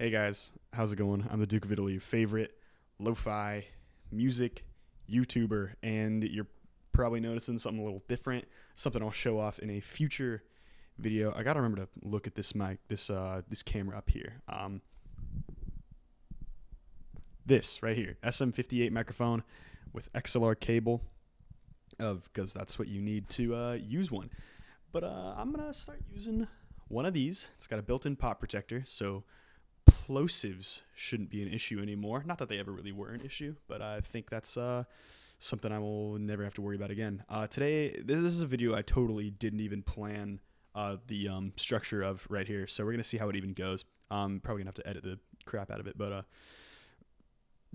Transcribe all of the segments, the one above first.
Hey guys, how's it going? I'm the Duke of Italy, your favorite lo-fi music YouTuber, and you're probably noticing something a little different, something I'll show off in a future video. I gotta remember to look at this mic, this camera up here. This right here, SM58 microphone with XLR cable, because that's what you need to use one. But I'm gonna start using one of these. It's got a built-in pop protector, so plosives shouldn't be an issue anymore. Not that they ever really were an issue, but I think that's something I will never have to worry about again. Today, this is a video I totally didn't even plan the structure of right here, so we're going to see how it even goes. Probably going to have to edit the crap out of it, but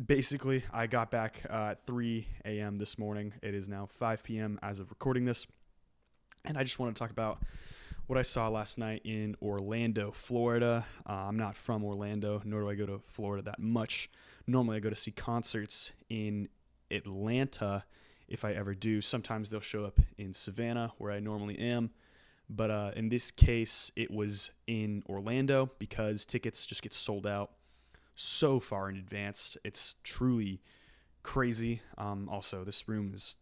basically, I got back at 3 a.m. this morning. It is now 5 p.m. as of recording this, and I just want to talk about what I saw last night in Orlando, Florida. I'm not from Orlando, nor do I go to Florida that much. Normally I go to see concerts in Atlanta if I ever do. Sometimes they'll show up in Savannah, where I normally am. But in this case, it was in Orlando because tickets just get sold out so far in advance. It's truly crazy. Also, this room is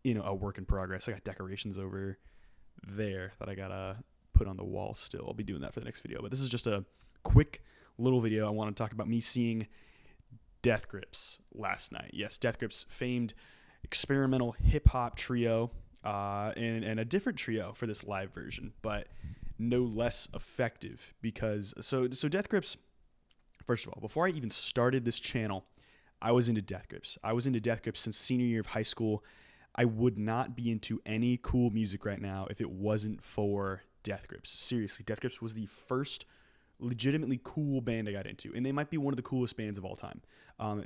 a work in progress. I got decorations over there that I gotta put on the wall still. I'll be doing that for the next video, but this is just a quick little video. I want to talk about me seeing Death Grips last night. Yes, Death Grips, famed experimental hip-hop trio, and a different trio for this live version, but no less effective because so Death Grips, first of all, before I even started this channel, I was into Death Grips. I was into Death Grips since senior year of high school. I would not be into any cool music right now if it wasn't for Death Grips. Seriously, Death Grips was the first legitimately cool band I got into, and they might be one of the coolest bands of all time.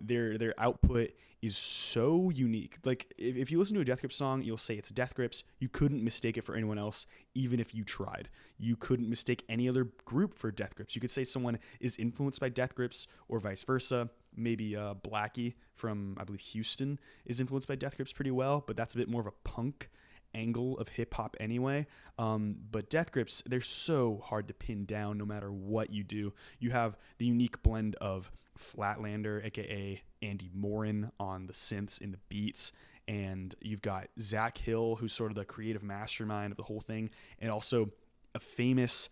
Their output is so unique. Like, if you listen to a Death Grips song, you'll say it's Death Grips. You couldn't mistake it for anyone else, even if you tried. You couldn't mistake any other group for Death Grips. You could say someone is influenced by Death Grips or vice versa. Maybe Blackie from, I believe, Houston is influenced by Death Grips pretty well, but that's a bit more of a punk angle of hip-hop anyway. But Death Grips, they're so hard to pin down no matter what you do. You have the unique blend of Flatlander, a.k.a. Andy Morin, on the synths and the beats, and you've got Zach Hill, who's sort of the creative mastermind of the whole thing, and also a famous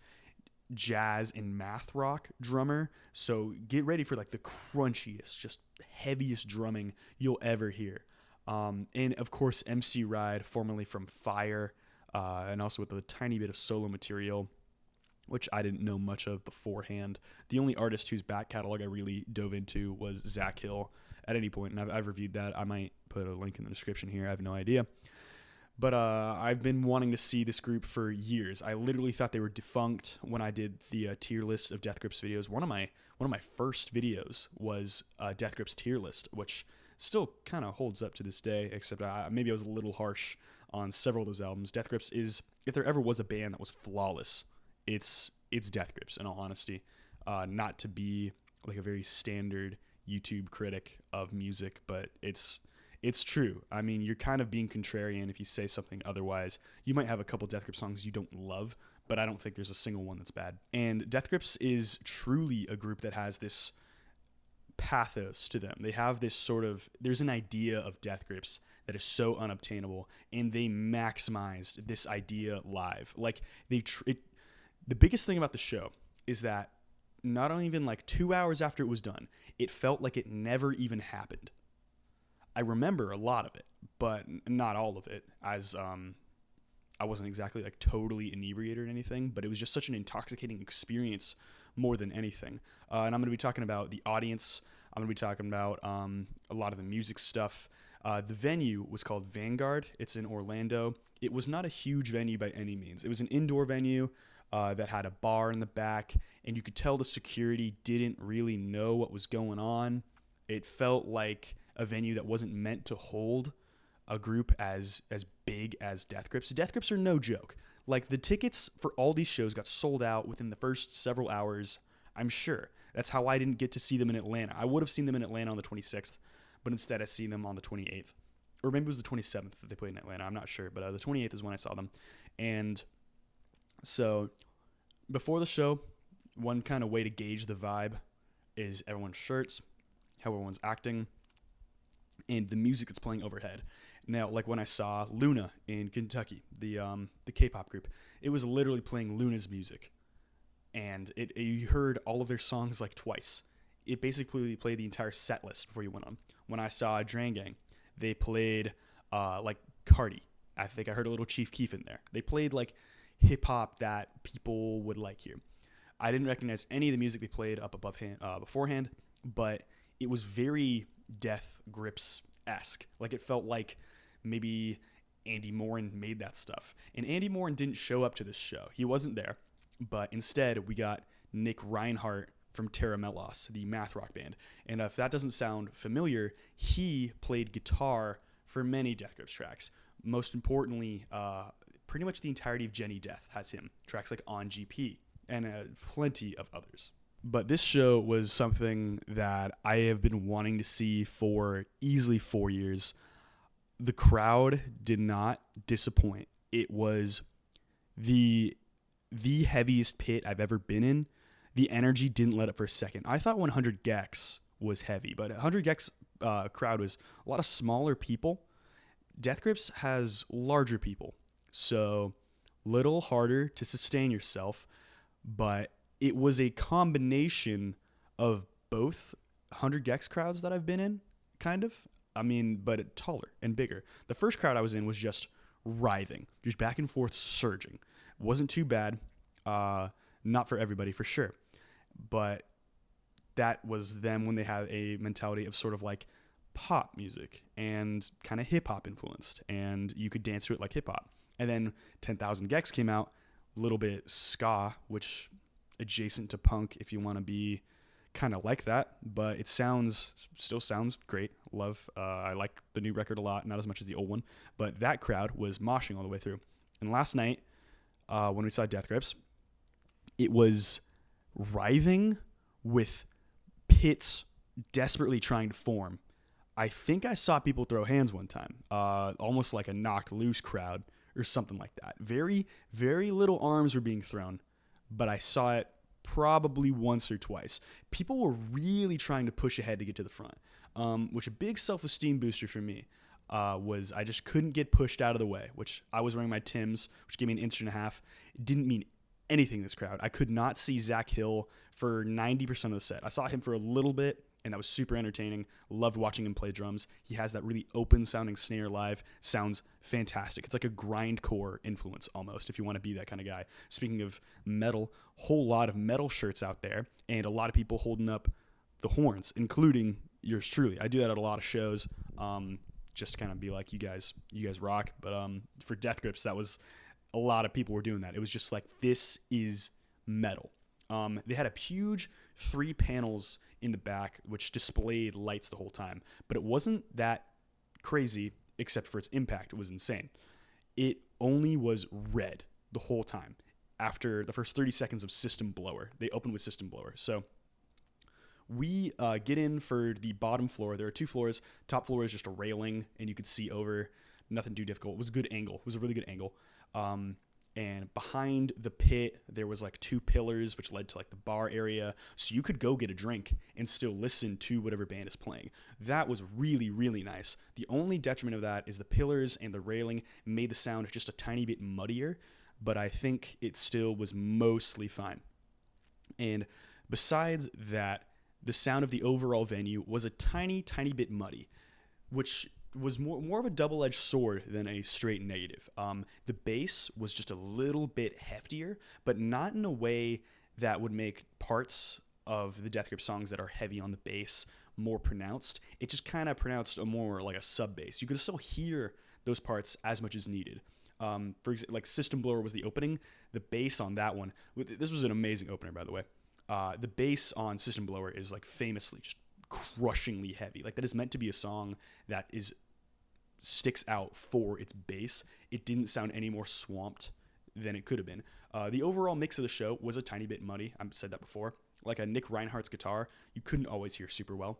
jazz and math rock drummer. So get ready for like the crunchiest, just heaviest drumming you'll ever hear. And of course, MC Ride, formerly from Fire, and also with a tiny bit of solo material, which I didn't know much of beforehand. The only artist whose back catalog I really dove into was Zach Hill at any point, and I've reviewed that. I might put a link in the description here. I have no idea. But I've been wanting to see this group for years. I literally thought they were defunct when I did the tier list of Death Grips videos. One of my first videos was Death Grips tier list, which still kind of holds up to this day, except maybe I was a little harsh on several of those albums. Death Grips is, if there ever was a band that was flawless, it's Death Grips, in all honesty. Not to be like a very standard YouTube critic of music, but it's true. I mean, you're kind of being contrarian if you say something otherwise. You might have a couple Death Grips songs you don't love, but I don't think there's a single one that's bad. And Death Grips is truly a group that has this pathos to them. They have this sort of, there's an idea of Death Grips that is so unobtainable, and they maximized this idea live. Like, the biggest thing about the show is that not only even like 2 hours after it was done, it felt like it never even happened. I remember a lot of it, but not all of it, as I wasn't exactly like totally inebriated or anything, but it was just such an intoxicating experience more than anything. And I'm going to be talking about the audience. I'm going to be talking about a lot of the music stuff. The venue was called Vanguard. It's in Orlando. It was not a huge venue by any means. It was an indoor venue that had a bar in the back, and you could tell the security didn't really know what was going on. It felt like a venue that wasn't meant to hold a group as big as Death Grips. Death Grips are no joke. Like, the tickets for all these shows got sold out within the first several hours, I'm sure. That's how I didn't get to see them in Atlanta. I would have seen them in Atlanta on the 26th, but instead I seen them on the 28th. Or maybe it was the 27th that they played in Atlanta. I'm not sure, but the 28th is when I saw them. And so before the show, one kind of way to gauge the vibe is everyone's shirts, how everyone's acting, and the music that's playing overhead. Now, like when I saw Luna in Kentucky, the K-pop group, it was literally playing Luna's music, and you heard all of their songs like twice. It basically played the entire set list before you went on. When I saw Drain Gang, they played like Cardi. I think I heard a little Chief Keef in there. They played like hip hop that people would like here. I didn't recognize any of the music they played up beforehand, but it was very Death Grips-esque. Like it felt like maybe Andy Morin made that stuff. And Andy Morin didn't show up to this show. He wasn't there. But instead, we got Nick Reinhardt from Terra Melos, the math rock band. And if that doesn't sound familiar, he played guitar for many Death Grips tracks. Most importantly, pretty much the entirety of Jenny Death has him. Tracks like On GP and plenty of others. But this show was something that I have been wanting to see for easily 4 years. The crowd did not disappoint. It was the heaviest pit I've ever been in. The energy didn't let up for a second. I thought 100 gecs was heavy, but 100 gecs crowd was a lot of smaller people. Death Grips has larger people, so little harder to sustain yourself, but it was a combination of both 100 gecs crowds that I've been in, kind of. I mean, but taller and bigger. The first crowd I was in was just writhing, just back and forth surging. Wasn't too bad. Not for everybody, for sure. But that was them when they had a mentality of sort of like pop music and kind of hip-hop influenced. And you could dance to it like hip-hop. And then 10,000 gecs came out, a little bit ska, which adjacent to punk if you want to be kind of like that. But it still sounds great. I like the new record a lot, not as much as the old one. But that crowd was moshing all the way through. And last night, when we saw Death Grips, it was writhing with pits desperately trying to form. I think I saw people throw hands one time, almost like a knocked loose crowd or something like that. Very, very little arms were being thrown, but I saw it probably once or twice. People were really trying to push ahead to get to the front, which a big self-esteem booster for me. Was I just couldn't get pushed out of the way, which I was wearing my Timbs, which gave me an inch and a half. It didn't mean anything in this crowd. I could not see Zach Hill for 90% of the set. I saw him for a little bit, and that was super entertaining. Loved watching him play drums. He has that really open-sounding snare live. Sounds fantastic. It's like a grindcore influence almost, if you want to be that kind of guy. Speaking of metal, whole lot of metal shirts out there, and a lot of people holding up the horns, including yours truly. I do that at a lot of shows. Just to kind of be like, you guys rock. But for Death Grips, that was a lot of people were doing that. It was just like, this is metal. They had a huge 3 panels in the back, which displayed lights the whole time. But it wasn't that crazy, except for its impact. It was insane. It only was red the whole time. After the first 30 seconds of System Blower, they opened with System Blower. So we get in for the bottom floor. There are 2 floors. Top floor is just a railing, and you could see over. Nothing too difficult. It was a good angle. It was a really good angle. And behind the pit, there was like 2 pillars, which led to like the bar area. So you could go get a drink and still listen to whatever band is playing. That was really, really nice. The only detriment of that is the pillars and the railing made the sound just a tiny bit muddier, but I think it still was mostly fine. And besides that, the sound of the overall venue was a tiny, tiny bit muddy, which was more of a double-edged sword than a straight negative. The bass was just a little bit heftier, but not in a way that would make parts of the Death Grips songs that are heavy on the bass more pronounced. It just kind of pronounced a more like a sub bass. You could still hear those parts as much as needed. For example, like System Blower was the opening. The bass on that one, this was an amazing opener, by the way. The bass on System Blower is like famously just crushingly heavy. Like that is meant to be a song that sticks out for its bass. It didn't sound any more swamped than it could have been. The overall mix of the show was a tiny bit muddy. I've said that before. Like a Nick Reinhardt's guitar, you couldn't always hear super well,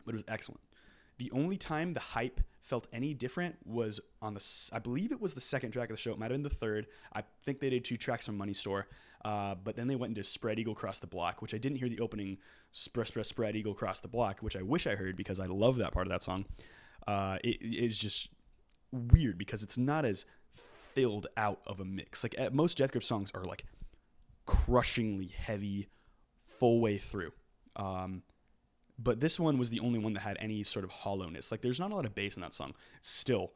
but it was excellent. The only time the hype felt any different was on I believe it was the second track of the show. It might have been the third. I think they did 2 tracks on Money Store. But then they went into Spread Eagle Cross the Block, which I didn't hear the opening Spread Eagle Cross the Block, which I wish I heard because I love that part of that song. It is just weird because it's not as filled out of a mix. Like most Death Grip songs are like crushingly heavy full way through. But this one was the only one that had any sort of hollowness. Like there's not a lot of bass in that song. Still,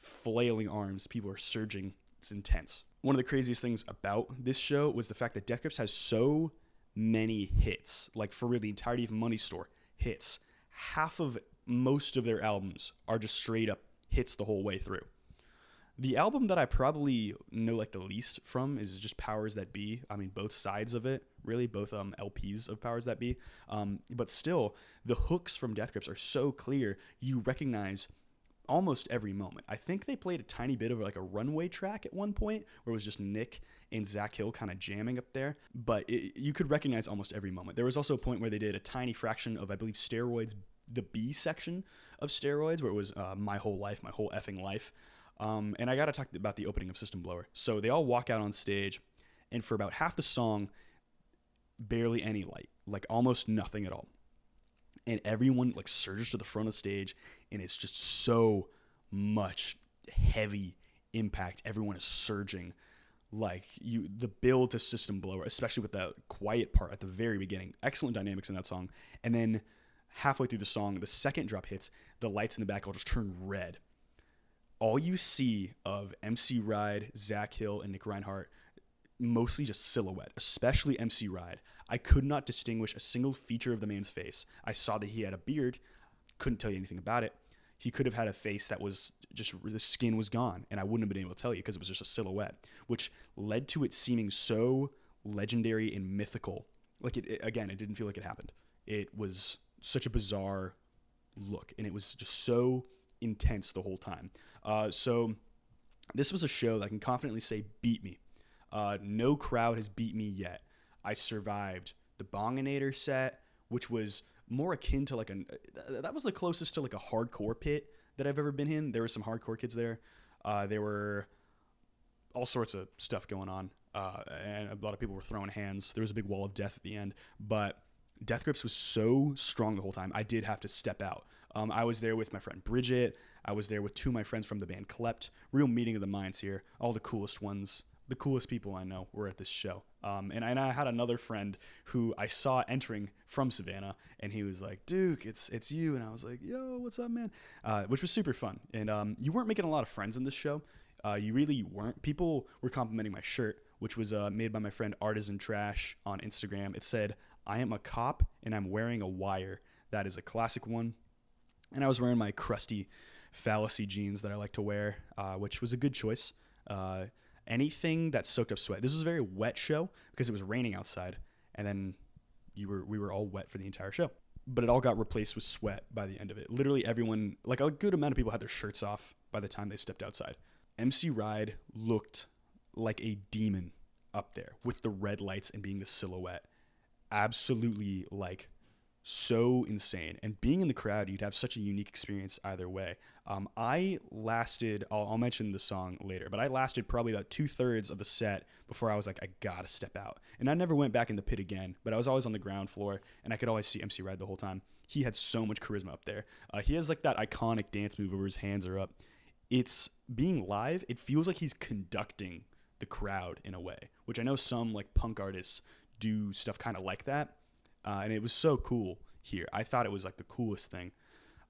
flailing arms, people are surging. It's intense. One of the craziest things about this show was the fact that Death Grips has so many hits. Like for really the entirety of Money Store, hits. Half of most of their albums are just straight up hits the whole way through. The album that I probably know like the least from is just Powers That Be. I mean, both sides of it, really, both LPs of Powers That Be. But still, the hooks from Death Grips are so clear, you recognize almost every moment. I think they played a tiny bit of like a Runway track at one point where it was just Nick and Zach Hill kind of jamming up there. But you could recognize almost every moment. There was also a point where they did a tiny fraction of, I believe, Steroids, the B section of Steroids, where it was My Whole Life, My Whole Effing Life. And I got to talk about the opening of System Blower. So they all walk out on stage, and for about half the song, barely any light, like almost nothing at all. And everyone like surges to the front of the stage, and it's just so much heavy impact. Everyone is surging. Like the build to System Blower, especially with that quiet part at the very beginning, excellent dynamics in that song. And then halfway through the song, the second drop hits, the lights in the back all just turn red. All you see of MC Ride, Zach Hill, and Nick Reinhardt, mostly just silhouette, especially MC Ride. I could not distinguish a single feature of the man's face. I saw that he had a beard, couldn't tell you anything about it. He could have had a face that was just, the skin was gone, and I wouldn't have been able to tell you because it was just a silhouette, which led to it seeming so legendary and mythical. Like, again, it didn't feel like it happened. It was such a bizarre look, and it was just so intense the whole time. So this was a show that I can confidently say beat me. No crowd has beat me yet. I survived the Bonginator set, which was more akin to like that was the closest to like a hardcore pit that I've ever been in. There were some hardcore kids there. There were all sorts of stuff going on, and a lot of people were throwing hands. There was a big wall of death at the end, but Death Grips was so strong the whole time. I did have to step out. I was there with my friend Bridget. I was there with 2 of my friends from the band Klept. Real meeting of the minds here. All the coolest ones, the coolest people I know were at this show. And I had another friend who I saw entering from Savannah, and he was like, "Duke, it's you." And I was like, "Yo, what's up, man?" Which was super fun. And you weren't making a lot of friends in this show. You really weren't. People were complimenting my shirt, which was made by my friend Artisan Trash on Instagram. It said, "I am a cop, and I'm wearing a wire." That is a classic one. And I was wearing my crusty Fallacy jeans that I like to wear, which was a good choice. Anything that soaked up sweat. This was a very wet show because it was raining outside, and then we were all wet for the entire show. But it all got replaced with sweat by the end of it. Literally everyone, like a good amount of people, had their shirts off by the time they stepped outside. MC Ride looked like a demon up there with the red lights and being the silhouette. Absolutely like so insane. And being in the crowd, you'd have such a unique experience either way. I lasted, I'll mention the song later, but I lasted probably about 2/3 of the set before I was like, I gotta step out. And I never went back in the pit again, but I was always on the ground floor, and I could always see MC Ride the whole time. He had so much charisma up there. He has like that iconic dance move where his hands are up. It's being live, it feels like he's conducting the crowd in a way, which I know some like punk artists do stuff kind of like that. And it was so cool here. I thought it was like the coolest thing.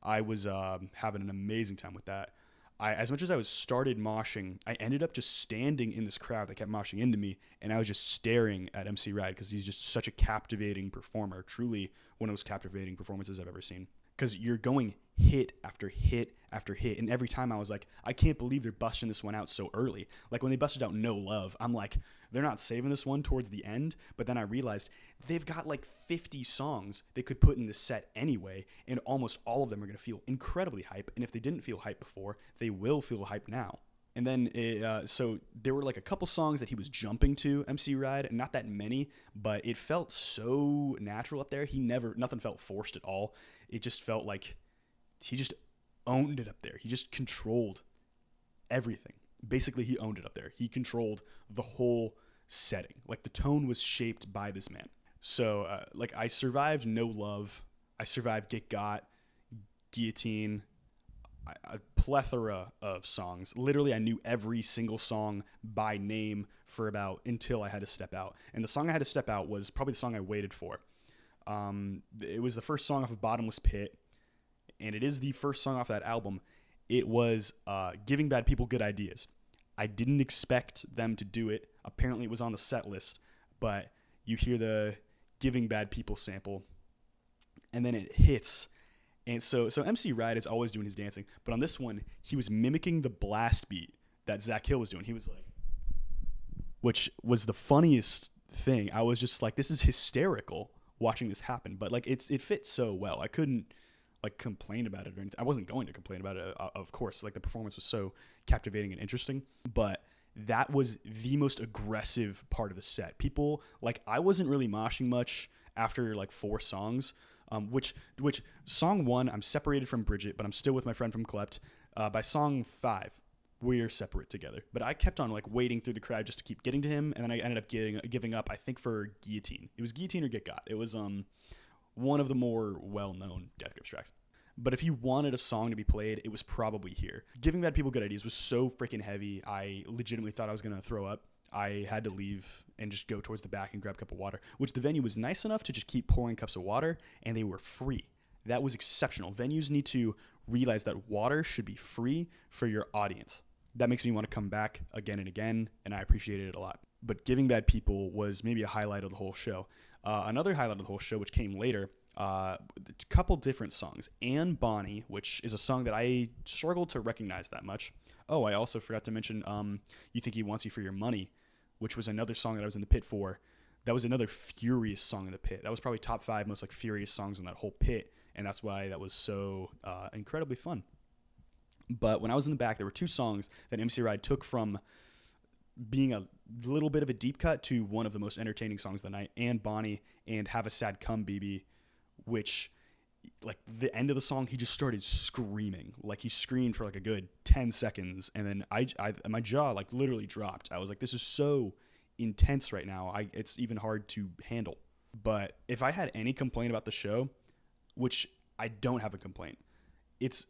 I was having an amazing time with that. As much as I was started moshing, I ended up just standing in this crowd that kept moshing into me, and I was just staring at MC Ride because he's just such a captivating performer. Truly one of those captivating performances I've ever seen. Because you're going hit after hit after hit, and every time I was like, I can't believe they're busting this one out so early. Like when they busted out No Love, I'm like, they're not saving this one towards the end. But then I realized they've got like 50 songs they could put in this set anyway, and almost all of them are going to feel incredibly hype. And if they didn't feel hype before, they will feel hype now. And then, so there were like a couple songs that he was jumping to, MC Ride, not that many, but it felt so natural up there. Nothing felt forced at all. It just felt like he just owned it up there. He just controlled everything. Basically, he owned it up there. He controlled the whole setting. Like, the tone was shaped by this man. So, like, I survived No Love. I survived Get Got, Guillotine, a plethora of songs. Literally, I knew every single song by name for about until I had to step out. And the song I had to step out was probably the song I waited for. It was the first song off of Bottomless Pit, and it is the first song off that album. It was Giving Bad People Good Ideas. I didn't expect them to do it. Apparently, it was on the set list, but you hear the Giving Bad People sample, and then it hits. And so MC Ride is always doing his dancing, but on this one, he was mimicking the blast beat that Zach Hill was doing. He was like, which was the funniest thing. I was just like, this is hysterical watching this happen, but like it fits so well. I couldn't like complain about it or anything. I wasn't going to complain about it, of course. Like, the performance was so captivating and interesting, but that was the most aggressive part of the set. People, like, I wasn't really moshing much after like 4 songs. Which song 1, I'm separated from Bridget, but I'm still with my friend from Klept. By song 5, we're separate together. But I kept on like wading through the crowd just to keep getting to him, and then I ended up giving up, I think, for Guillotine. It was Guillotine or Get Got. It was one of the more well-known Death Grips tracks. But if you wanted a song to be played, it was probably here. Giving Bad People Good Ideas was so freaking heavy, I legitimately thought I was going to throw up. I had to leave and just go towards the back and grab a cup of water, which the venue was nice enough to just keep pouring cups of water, and they were free. That was exceptional. Venues need to realize that water should be free for your audience. That makes me want to come back again and again, and I appreciated it a lot. But Giving Bad People was maybe a highlight of the whole show. Another highlight of the whole show, which came later, a couple different songs. Anne Bonny, which is a song that I struggled to recognize that much. Oh, I also forgot to mention You Think He Wants You for Your Money, which was another song that I was in the pit for. That was another furious song in the pit. That was probably top 5 most like furious songs in that whole pit, and that's why that was so incredibly fun. But when I was in the back, there were 2 songs that MC Ride took from being a little bit of a deep cut to one of the most entertaining songs of the night, Anne Bonny and Have a Sad Come Baby, which, like, the end of the song, he just started screaming. Like, he screamed for like a good 10 seconds, and then my jaw like literally dropped. I was like, this is so intense right now. It's even hard to handle. But if I had any complaint about the show, which I don't have a complaint, it's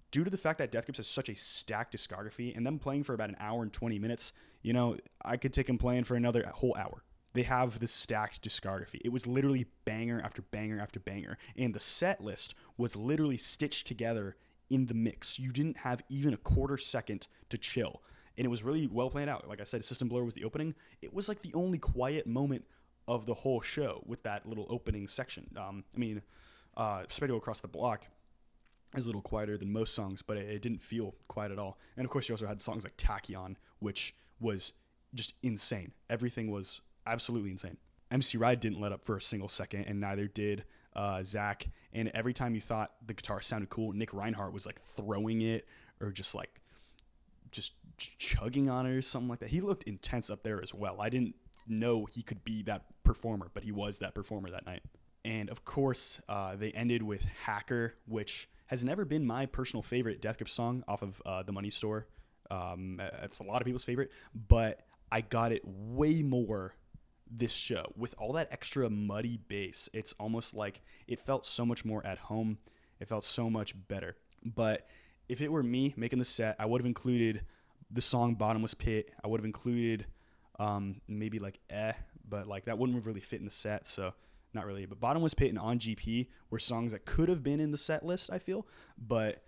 due to the fact that Death Grips has such a stacked discography, and them playing for about an hour and 20 minutes, you know, I could take them playing for another whole hour. They have this stacked discography. It was literally banger after banger after banger. And the set list was literally stitched together in the mix. You didn't have even a quarter second to chill. And it was really well planned out. Like I said, System Blower was the opening. It was like the only quiet moment of the whole show with that little opening section. Spread Across the Block is a little quieter than most songs, but it didn't feel quiet at all. And of course, you also had songs like Tachyon, which was just insane. Everything was absolutely insane. MC Ride didn't let up for a single second, and neither did Zach. And every time you thought the guitar sounded cool, Nick Reinhardt was like throwing it or just chugging on it or something like that. He looked intense up there as well. I didn't know he could be that performer, but he was that performer that night. And of course, they ended with Hacker, which has never been my personal favorite Death Grips song off of The Money Store. It's a lot of people's favorite, but I got it way more this show with all that extra muddy bass. It's almost like it felt so much more at home. It felt so much better. But if it were me making the set, I would have included the song Bottomless Pit. I would have included maybe like but like that wouldn't have really fit in the set, so not really. But Bottomless Pit and On GP were songs that could have been in the set list, I feel, but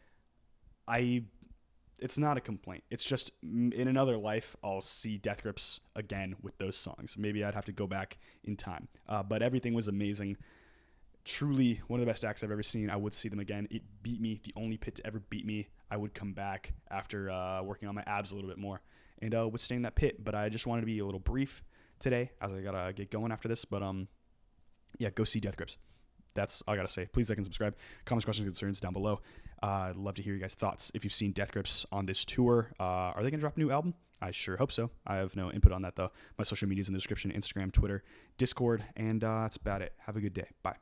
it's not a complaint. It's just in another life, I'll see Death Grips again with those songs. Maybe I'd have to go back in time. But everything was amazing. Truly one of the best acts I've ever seen. I would see them again. It beat me, the only pit to ever beat me. I would come back after working on my abs a little bit more and would stay in that pit. But I just wanted to be a little brief today as I got to get going after this. But yeah, go see Death Grips. That's all I got to say. Please like and subscribe. Comments, questions, concerns down below. I'd love to hear you guys' thoughts. If you've seen Death Grips on this tour, are they going to drop a new album? I sure hope so. I have no input on that, though. My social media is in the description: Instagram, Twitter, Discord, and that's about it. Have a good day. Bye.